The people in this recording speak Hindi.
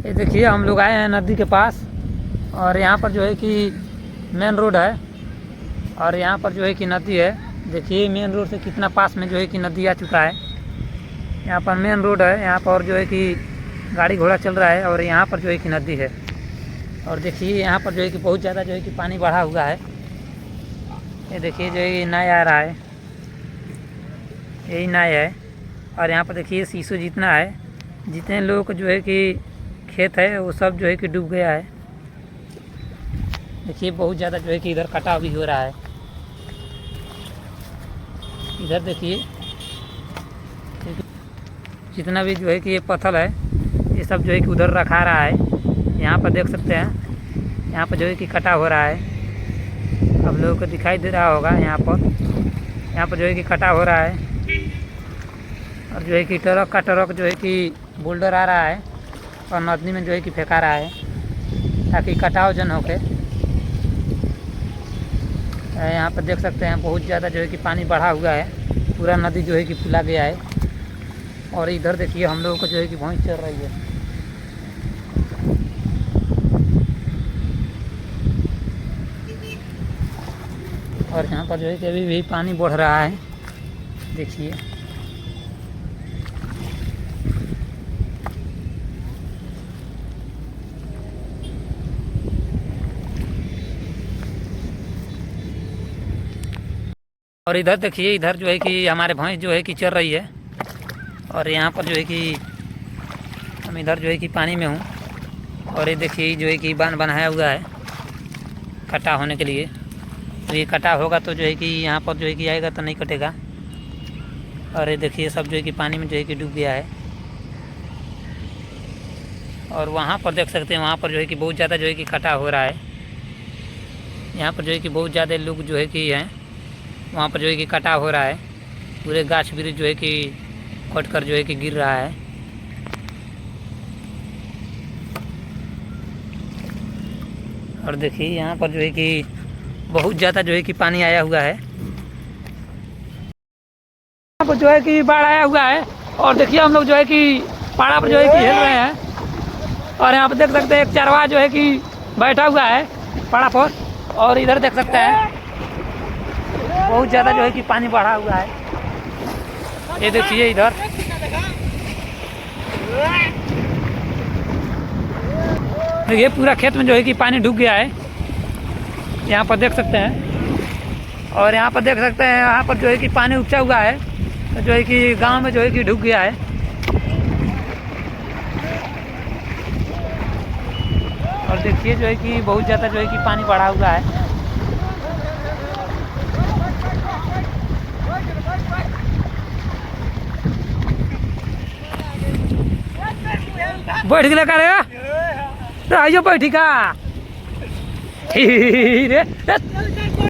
ये देखिए हम लोग आए हैं नदी के पास और यहाँ पर जो है कि मेन रोड है और यहाँ पर जो है कि नदी है। देखिए मेन रोड से कितना पास में जो है कि नदी आ चुका है। यहाँ पर मेन रोड है, यहाँ पर जो है कि गाड़ी घोड़ा चल रहा है और यहाँ पर जो है कि नदी है। और देखिए यहाँ पर जो है कि बहुत ज़्यादा जो है कि पानी बढ़ा हुआ है। ये देखिए जो है कि नाव आ रहा है, यही नाव है। और यहाँ पर देखिए शीशो जितना है, जितने लोग जो है कि खेत है वो सब जो है कि डूब गया है। देखिए बहुत ज़्यादा जो है कि इधर कटाव भी हो रहा है। इधर देखिए जितना भी जो है कि ये पत्थर है ये सब जो है कि उधर रखा रहा है। यहाँ पर देख सकते हैं, यहाँ पर जो है कि कटाव हो रहा है। आप लोगों को दिखाई दे रहा होगा यहाँ पर जो है कि कटाव हो रहा है। और जो है कि ट्रक जो है कि बोल्डर आ रहा है और नदी में जो है कि फेंका रहा है ताकि कटाव जन होके। यहाँ पर देख सकते हैं बहुत ज़्यादा जो है कि पानी बढ़ा हुआ है, पूरा नदी जो है कि फुला गया है। और इधर देखिए हम लोगों को जो है कि भैंस चल रही है। और यहाँ पर जो है कि अभी भी पानी बढ़ रहा है, देखिए। और इधर देखिए, इधर जो है कि हमारे भैंस जो है कि चल रही है। और यहाँ पर जो है कि हम इधर जो है कि पानी में हूँ। और ये देखिए जो है कि बांध बनाया हुआ है कटा होने के लिए। तो ये कटा होगा तो जो है कि यहाँ पर जो है कि आएगा तो नहीं कटेगा। और ये देखिए सब जो है कि पानी में जो है कि डूब गया है। और वहाँ पर देख सकते हैं, वहाँ पर जो है कि बहुत ज़्यादा जो है कि कटा हो रहा है। यहाँ पर जो है कि बहुत ज़्यादा लोग जो है कि हैं, वहाँ पर जो है कि कटा हो रहा है। पूरे गाछ वृक्ष जो है कि कट कर जो है कि गिर रहा है। और देखिए यहाँ पर जो है कि बहुत ज़्यादा जो है कि पानी आया हुआ है। यहाँ पर जो है कि बाढ़ आया हुआ है। और देखिए हम लोग जो है कि पहाड़ा पर जो है कि हिल रहे हैं। और यहाँ पर देख सकते हैं एक चरवाहा जो है कि बैठा हुआ है पहाड़ा पर। और इधर देख सकते हैं बहुत ज़्यादा जो है कि पानी बढ़ा हुआ है। ये देखिए इधर ये पूरा खेत में जो है कि पानी डूब गया है, यहाँ पर देख सकते हैं। और यहाँ पर देख सकते हैं यहाँ पर जो है कि पानी उपचा हुआ है, तो जो है कि गांव में जो है कि डूब गया है। और देखिए जो है कि बहुत ज़्यादा जो है कि पानी बढ़ा हुआ है। बैठ गए करे आइयो बैठी का रे।